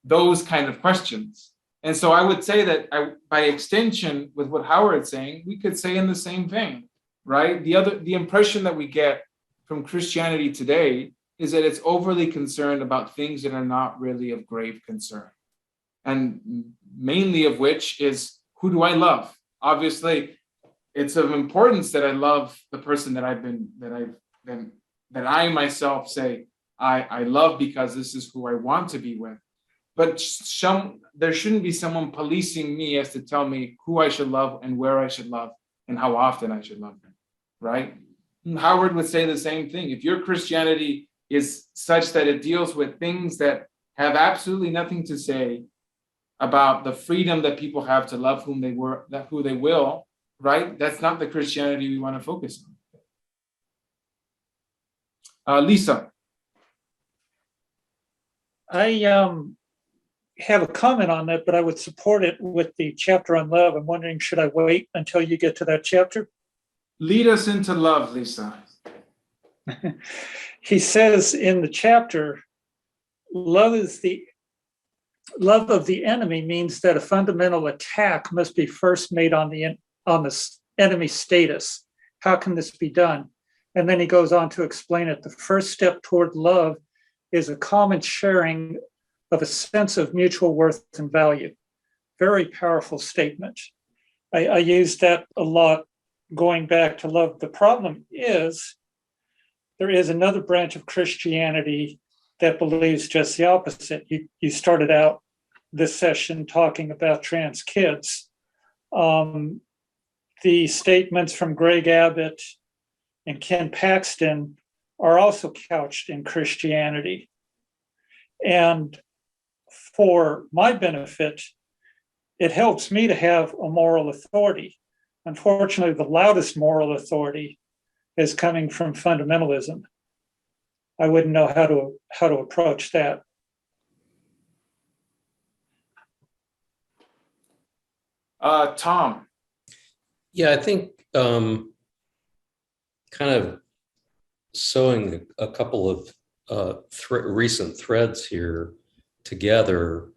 Those kind of questions. And so I would say that by extension, with what Howard's saying, we could say in the same vein, right? The impression that we get from Christianity today is that it's overly concerned about things that are not really of grave concern. And mainly of which is, who do I love? Obviously, it's of importance that I love the person that I myself say I love because this is who I want to be with. But there shouldn't be someone policing me as to tell me who I should love and where I should love and how often I should love them, right? And Howard would say the same thing. If your Christianity is such that it deals with things that have absolutely nothing to say about the freedom that people have to love who they will, right? That's not the Christianity we want to focus on. Lisa. I have a comment on that, but I would support it with the chapter on love. I'm wondering, should I wait until you get to that chapter? Lead us into love, Lisa. He says in the chapter, love of the enemy means that a fundamental attack must be first made on the enemy status. How can this be done? And then he goes on to explain it. The first step toward love is a common sharing of a sense of mutual worth and value. Very powerful statement. I use that a lot going back to love. The problem is there is another branch of Christianity that believes just the opposite. You started out this session talking about trans kids. The statements from Greg Abbott and Ken Paxton are also couched in Christianity. And for my benefit, it helps me to have a moral authority. Unfortunately, the loudest moral authority is coming from fundamentalism. I wouldn't know how to approach that. Tom. Yeah, I think kind of sewing a couple of recent threads here together,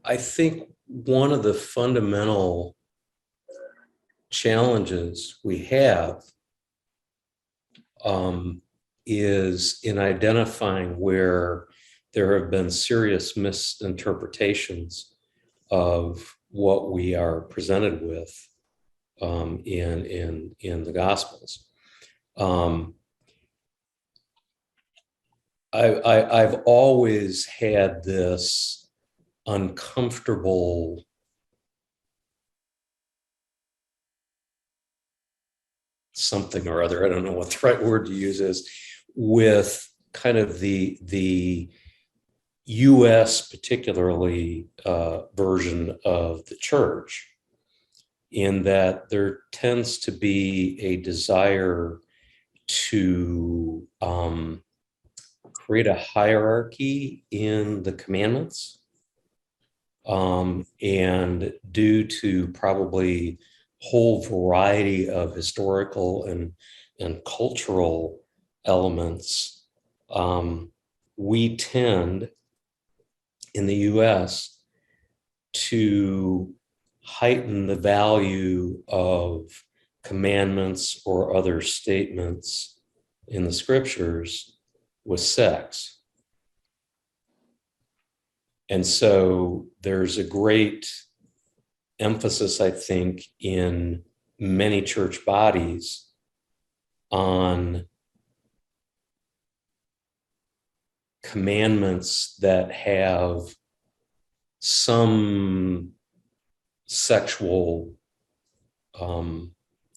I think one of the fundamental challenges we have is in identifying where there have been serious misinterpretations of what we are presented with in the Gospels. I've always had this uncomfortable something or other, I don't know what the right word to use is, with kind of the US particularly version of the church, in that there tends to be a desire to create a hierarchy in the commandments, and due to probably whole variety of historical and cultural elements, we tend in the US to heighten the value of commandments or other statements in the scriptures with sex. And so there's a great emphasis, I think, in many church bodies on commandments that have some sexual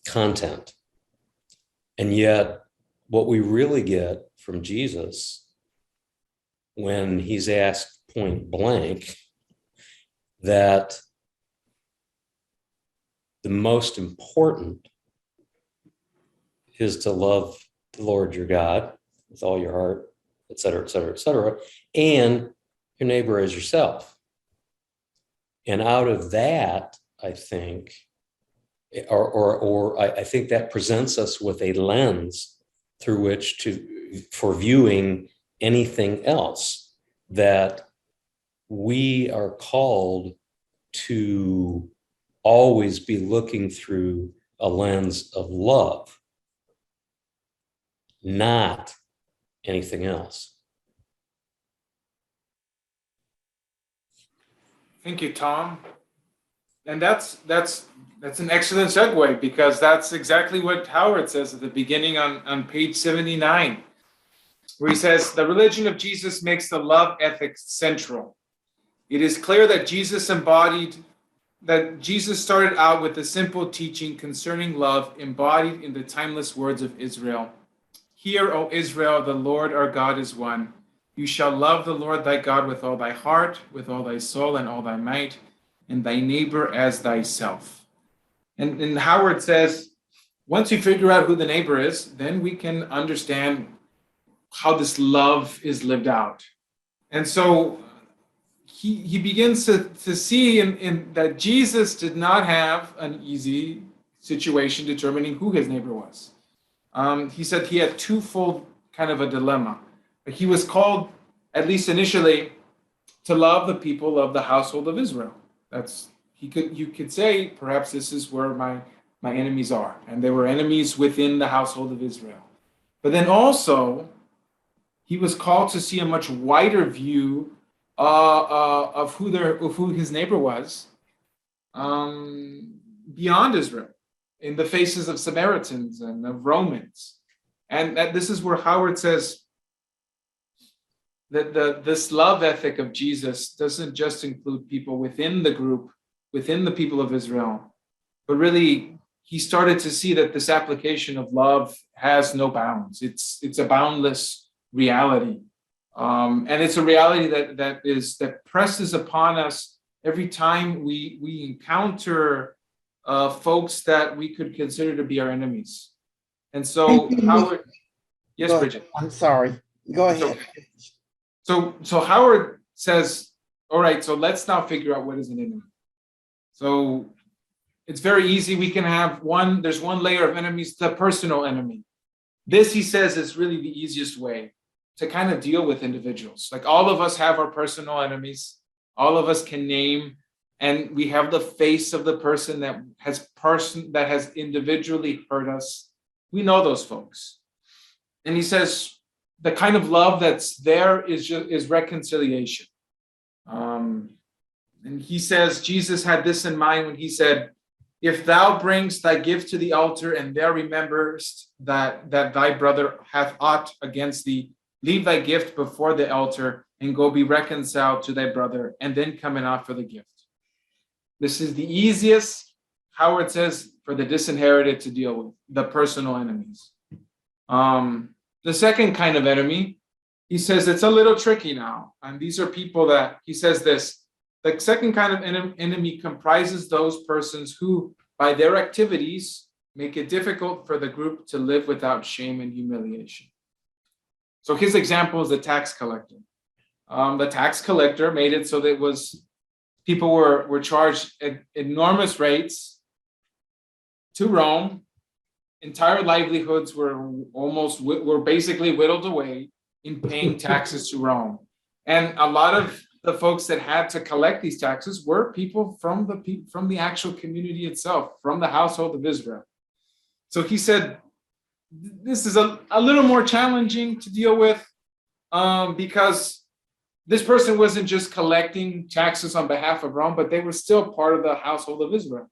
content. And yet, what we really get from Jesus when he's asked point blank that the most important is to love the Lord your God with all your heart, et cetera, et cetera, et cetera, and your neighbor as yourself. And out of that, I think, I think that presents us with a lens through which for viewing anything else, that we are called to always be looking through a lens of love, not anything else. Thank you, Tom. And that's an excellent segue, because that's exactly what Howard says at the beginning on page 79, where he says, the religion of Jesus makes the love ethic central. It is clear that Jesus started out with a simple teaching concerning love embodied in the timeless words of Israel. Hear, O Israel, the Lord our God is one. You shall love the Lord thy God with all thy heart, with all thy soul, and all thy might, and thy neighbor as thyself. And Howard says, once you figure out who the neighbor is, then we can understand how this love is lived out. And so he begins to see in that Jesus did not have an easy situation determining who his neighbor was. He said he had twofold kind of a dilemma. He was called, at least initially, to love the people of the household of Israel. You could say, perhaps this is where my enemies are, and they were enemies within the household of Israel. But then also, he was called to see a much wider view of who his neighbor was, beyond Israel, in the faces of Samaritans and of Romans. And this is where Howard says that this love ethic of Jesus doesn't just include people within the group, within the people of Israel, but really he started to see that this application of love has no bounds. It's a boundless reality. And it's a reality that presses upon us every time we encounter folks that we could consider to be our enemies. And so Howard, yes, Bridget. I'm sorry. Go ahead. So Howard says, all right, so let's now figure out what is an enemy. So it's very easy. We can have there's one layer of enemies, the personal enemy. This, he says, is really the easiest way to kind of deal with individuals. Like, all of us have our personal enemies. All of us can name, and we have the face of the person that has individually hurt us. We know those folks. And he says the kind of love that's there is reconciliation. And he says Jesus had this in mind when he said, if thou bringest thy gift to the altar, and there rememberest that thy brother hath aught against thee, leave thy gift before the altar and go be reconciled to thy brother, and then come and offer the gift. This is the easiest, Howard says, for the disinherited to deal with, the personal enemies. The second kind of enemy, he says it's a little tricky now. And these are people that, he says this, the second kind of enemy comprises those persons who, by their activities, make it difficult for the group to live without shame and humiliation. So his example is the tax collector. The tax collector made it so that people were charged at enormous rates to Rome. Entire livelihoods were basically whittled away in paying taxes to Rome. And a lot of the folks that had to collect these taxes were people from the actual community itself, from the household of Israel. So he said, this is a little more challenging to deal with because this person wasn't just collecting taxes on behalf of Rome, but they were still part of the household of Israel.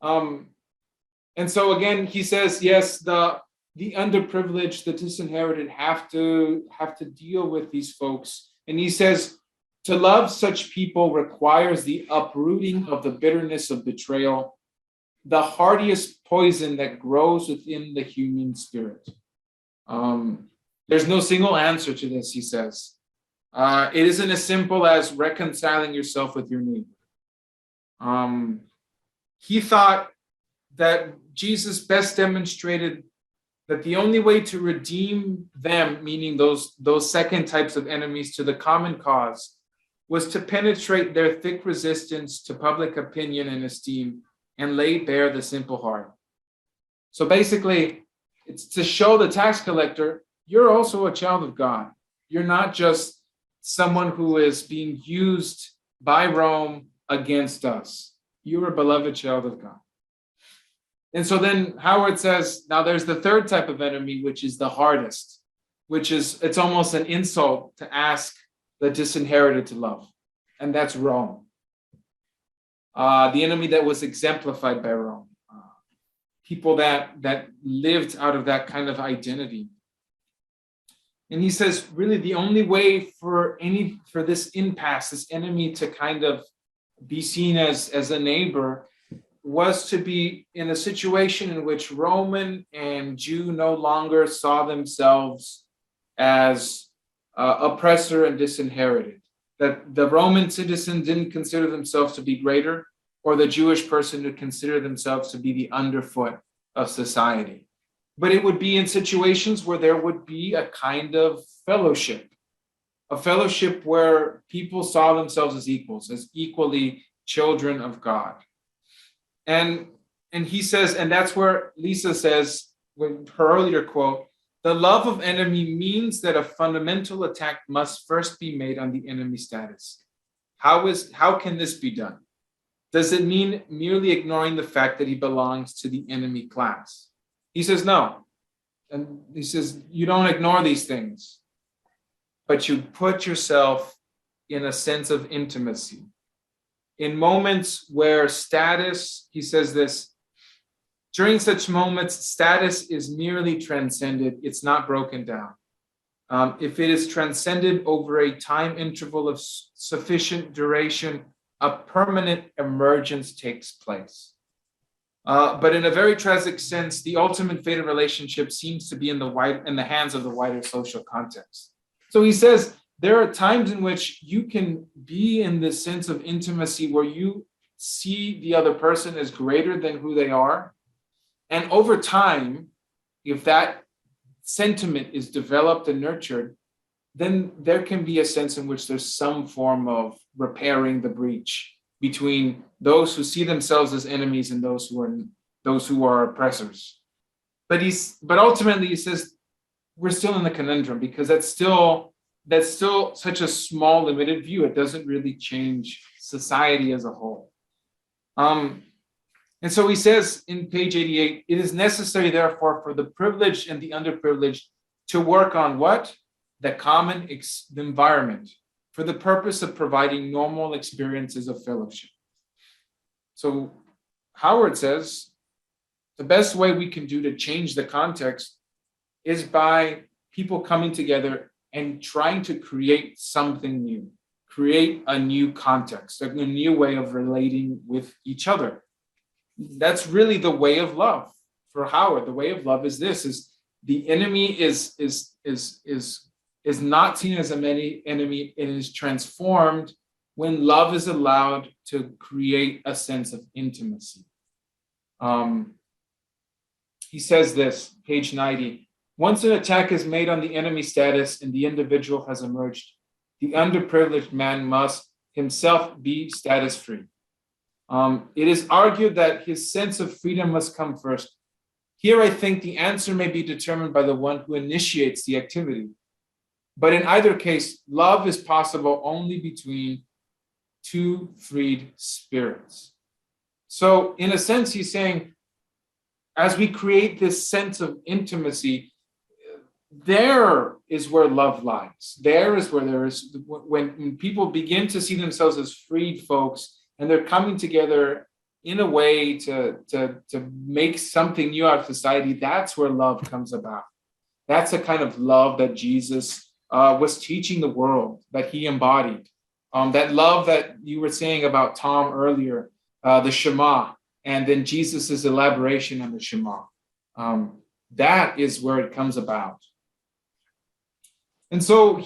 And so again, he says, yes, the underprivileged, the disinherited have to deal with these folks. And he says, to love such people requires the uprooting of the bitterness of betrayal, the hardiest poison that grows within the human spirit. There's no single answer to this, he says. It isn't as simple as reconciling yourself with your neighbor. He thought that Jesus best demonstrated that the only way to redeem them, meaning those second types of enemies, to the common cause, was to penetrate their thick resistance to public opinion and esteem and lay bare the simple heart. So basically, it's to show the tax collector, you're also a child of God. You're not just someone who is being used by Rome against us. You're a beloved child of God. And so then Howard says, now there's the third type of enemy, which is the hardest, which is, it's almost an insult to ask the disinherited to love, and that's Rome. The enemy that was exemplified by Rome. People that lived out of that kind of identity. And he says, really the only way for this impasse, this enemy to kind of be seen as a neighbor, was to be in a situation in which Roman and Jew no longer saw themselves as oppressor and disinherited. That the Roman citizen didn't consider themselves to be greater, or the Jewish person would consider themselves to be the underfoot of society. But it would be in situations where there would be a kind of fellowship, a fellowship where people saw themselves as equals, as equally children of God. And he says, and that's where Lisa says, with her earlier quote, the love of enemy means that a fundamental attack must first be made on the enemy status. How can this be done? Does it mean merely ignoring the fact that he belongs to the enemy class? He says, no. And he says, you don't ignore these things, but you put yourself in a sense of intimacy. In moments where status, he says this, during such moments, status is merely transcended. It's not broken down. If it is transcended over a time interval of sufficient duration, a permanent emergence takes place. But in a very tragic sense, the ultimate fate of relationship seems to be in the hands of the wider social context. So he says, there are times in which you can be in this sense of intimacy where you see the other person as greater than who they are. And over time, if that sentiment is developed and nurtured, then there can be a sense in which there's some form of repairing the breach between those who see themselves as enemies and those who are oppressors. But ultimately, he says, we're still in the conundrum because that's still such a small, limited view. It doesn't really change society as a whole. And so he says in page 88, it is necessary, therefore, for the privileged and the underprivileged to work on what? The common environment for the purpose of providing normal experiences of fellowship. So Howard says the best way we can do to change the context is by people coming together and trying to create something new, create a new context, a new way of relating with each other. That's really the way of love for Howard. The way of love is this: is the enemy is not seen as an enemy. It is transformed when love is allowed to create a sense of intimacy. He says this, page 90. Once an attack is made on the enemy status and the individual has emerged, the underprivileged man must himself be status free. It is argued that his sense of freedom must come first. Here, I think the answer may be determined by the one who initiates the activity. But in either case, love is possible only between two freed spirits. So in a sense, he's saying, as we create this sense of intimacy, there is where love lies. There is where when people begin to see themselves as freed folks, and they're coming together in a way to make something new out of society, that's where love comes about. That's the kind of love that Jesus was teaching the world, that he embodied. That love that you were saying about Tom earlier, the Shema, and then Jesus's elaboration on the Shema. That is where it comes about. And so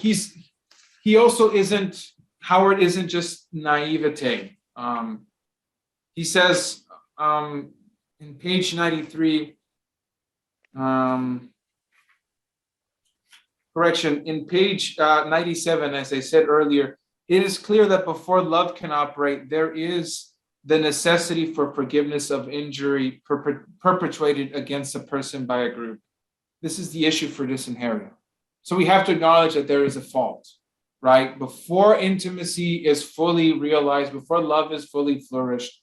Howard isn't just naivete. He says in page 93, in page 97, as I said earlier, it is clear that before love can operate, there is the necessity for forgiveness of injury perpetrated against a person by a group. This is the issue for disinherited. So we have to acknowledge that there is a fault, right? Before intimacy is fully realized, before love is fully flourished,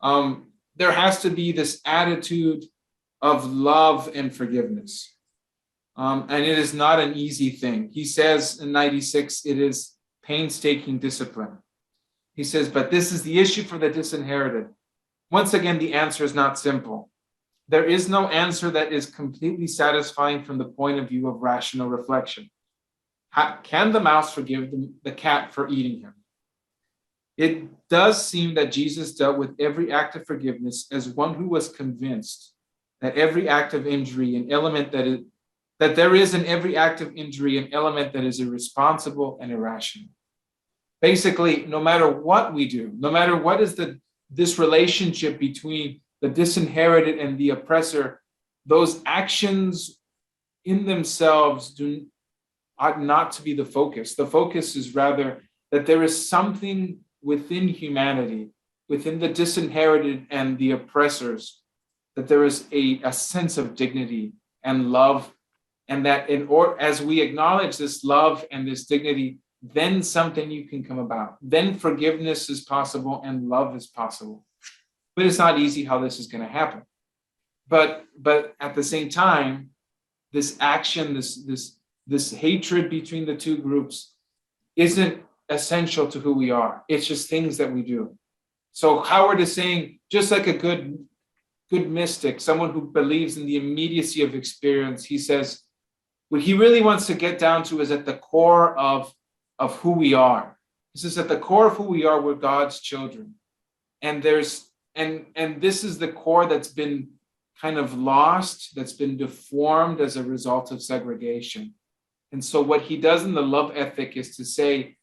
there has to be this attitude of love and forgiveness. And it is not an easy thing. He says in 96, it is painstaking discipline. He says, but this is the issue for the disinherited. Once again, the answer is not simple. There is no answer that is completely satisfying from the point of view of rational reflection. Can the mouse forgive the cat for eating him? It does seem that Jesus dealt with every act of forgiveness as one who was convinced that every act of injury, an element that there is in every act of injury an element that is irresponsible and irrational. Basically, no matter what we do, no matter what is this relationship between the disinherited and the oppressor, those actions in themselves ought not to be the focus. The focus is rather that there is something within humanity, within the disinherited and the oppressors, that there is a sense of dignity and love, and that as we acknowledge this love and this dignity, then something new can come about. Then forgiveness is possible and love is possible. But it's not easy how this is going to happen. But at the same time, this action, this hatred between the two groups isn't essential to who we are. It's just things that we do. So Howard is saying, just like a good mystic, someone who believes in the immediacy of experience, he says, what he really wants to get down to is at the core of who we are. He says, at the core of who we are, we're God's children. And this is the core that's been kind of lost, that's been deformed as a result of segregation. And so what he does in the love ethic is to say,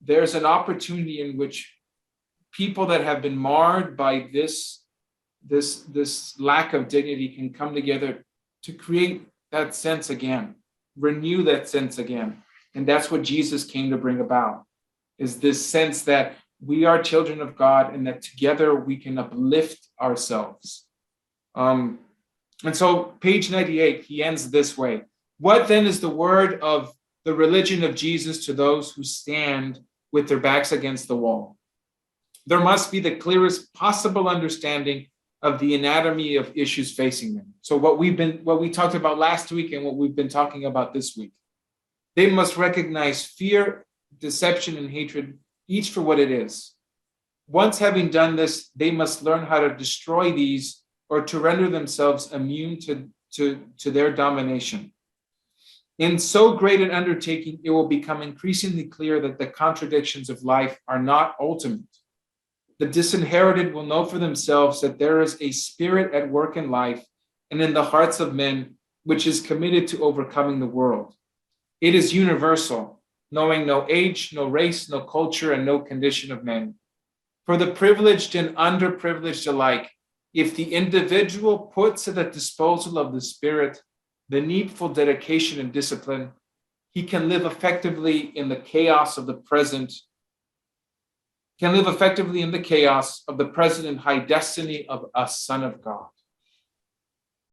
there's an opportunity in which people that have been marred by this lack of dignity can come together to create that sense again, renew that sense again. And that's what Jesus came to bring about, is this sense that we are children of God and that together we can uplift ourselves. And so page 98, he ends this way. What then is the word of the religion of Jesus to those who stand with their backs against the wall? There must be the clearest possible understanding of the anatomy of issues facing them. So what we talked about last week and what we've been talking about this week. They must recognize fear, deception, and hatred, each for what it is. Once having done this, they must learn how to destroy these or to render themselves immune to their domination. In so great an undertaking, it will become increasingly clear that the contradictions of life are not ultimate. The disinherited will know for themselves that there is a spirit at work in life and in the hearts of men, which is committed to overcoming the world. It is universal, knowing no age, no race, no culture, and no condition of men. For the privileged and underprivileged alike, if the individual puts at the disposal of the Spirit the needful dedication and discipline, he can live effectively in the chaos of the present, and high destiny of a son of God.